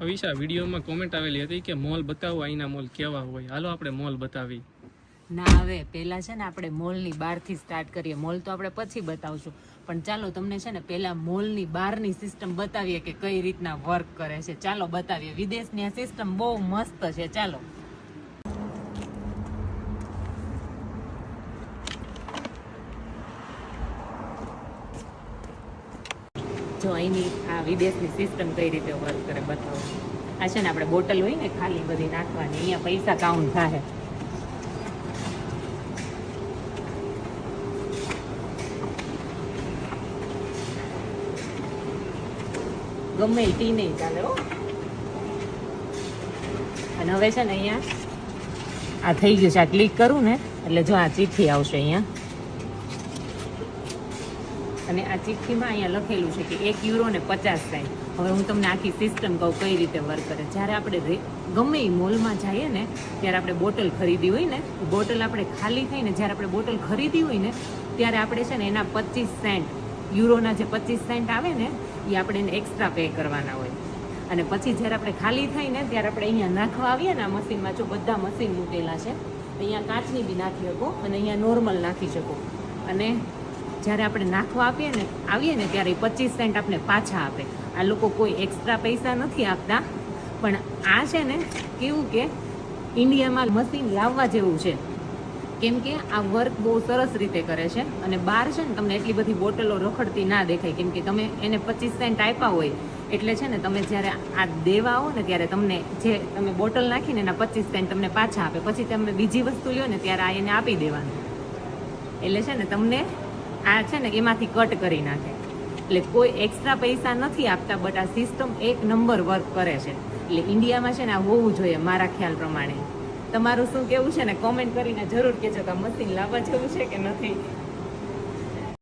અવિશા વિડીયોમાં કોમેન્ટ આવેલી હતી કે મોલ બતાવો, અહીંના મોલ કેવા હોય. હાલો આપણે મોલ બતાવી. ના હવે પહેલા છે ને આપણે મોલની બહારથી સ્ટાર્ટ કરીએ. મોલ તો આપણે પછી બતાવશું, પણ ચાલો તમને છે ને પહેલા મોલની બહારની સિસ્ટમ બતાવીએ કે કઈ રીતના વર્ક કરે છે. ચાલો બતાવીએ. વિદેશની આ સિસ્ટમ બહુ મસ્ત છે. ચાલો જો અહીંની આ વિદેશની સિસ્ટમ કઈ રીતે વર્ક કરે બતાવો. આ છે ને આપણે બોટલ હોય ને ખાલી બધી નાખવાની, અહીંયા પૈસા કાઉન્ટ થાય. ગમે એ ટી નહીં ચાલે હો. અને હવે છે ને અહીંયા આ થઈ ગયું છે. આ ક્લિક કરું ને એટલે જો આ ચિઠ્ઠી આવશે અહીંયા, અને આ ચિઠ્ઠીમાં અહીંયા લખેલું છે કે €1 ને 50 સેન્ટ. હવે હું તમને આખી સિસ્ટમ કહું કઈ રીતે વર્ક કરે. જ્યારે આપણે ગમે એ મોલમાં જઈએ ને ત્યારે આપણે બોટલ ખરીદી હોય ને, બોટલ આપણે ખાલી થઈને જ્યારે આપણે બોટલ ખરીદી હોય ને ત્યારે આપણે છે ને એના 25 સેન્ટ, યુરોના જે 25 સેન્ટ આવે ને એ આપણે એને એક્સ્ટ્રા પે કરવાના હોય. અને પછી જ્યારે આપણે ખાલી થાય ને ત્યારે આપણે અહીંયા નાખવા આવીએ ને આ મશીનમાં, જો બધા મશીન મૂકેલા છે, અહીંયા કાચની બી નાખી શકો અને અહીંયા નોર્મલ નાખી શકો. અને જ્યારે આપણે નાખવા આવીએ ને ત્યારે 25 સેન્ટ આપણે પાછા આપે. આ લોકો કોઈ એક્સ્ટ્રા પૈસા નથી આપતા. પણ આ છે ને કેવું કે ઇન્ડિયામાં મશીન લાવવા જેવું છે, કેમ કે આ વર્ક બહુ સરસ રીતે કરે છે. અને બહાર છે ને તમને એટલી બધી બોટલો રખડતી ના દેખાય, કેમ કે તમે એને 25 સેન્ટ આપ્યા હોય એટલે છે ને તમે જ્યારે આ દેવા આવો ને ત્યારે તમને જે તમે બોટલ નાખીને એના 25 સેન્ટ તમને પાછા આપે. પછી તમે બીજી વસ્તુ લ્યો ને ત્યારે આ એને આપી દેવાનું. એટલે છે ને તમને આ છે ને એમાંથી કટ કરી નાખે. એટલે કોઈ એક્સ્ટ્રા પૈસા નથી આપતા, બટ આ સિસ્ટમ એક નંબર વર્ક કરે છે. એટલે ઇન્ડિયામાં છે ને આ હોવું જોઈએ મારા ખ્યાલ પ્રમાણે. તમારું શું કેવું છે ને કોમેન્ટ કરીને જરૂર કહેજો કે આ મશીન લાવવા જેવું છે કે નથી.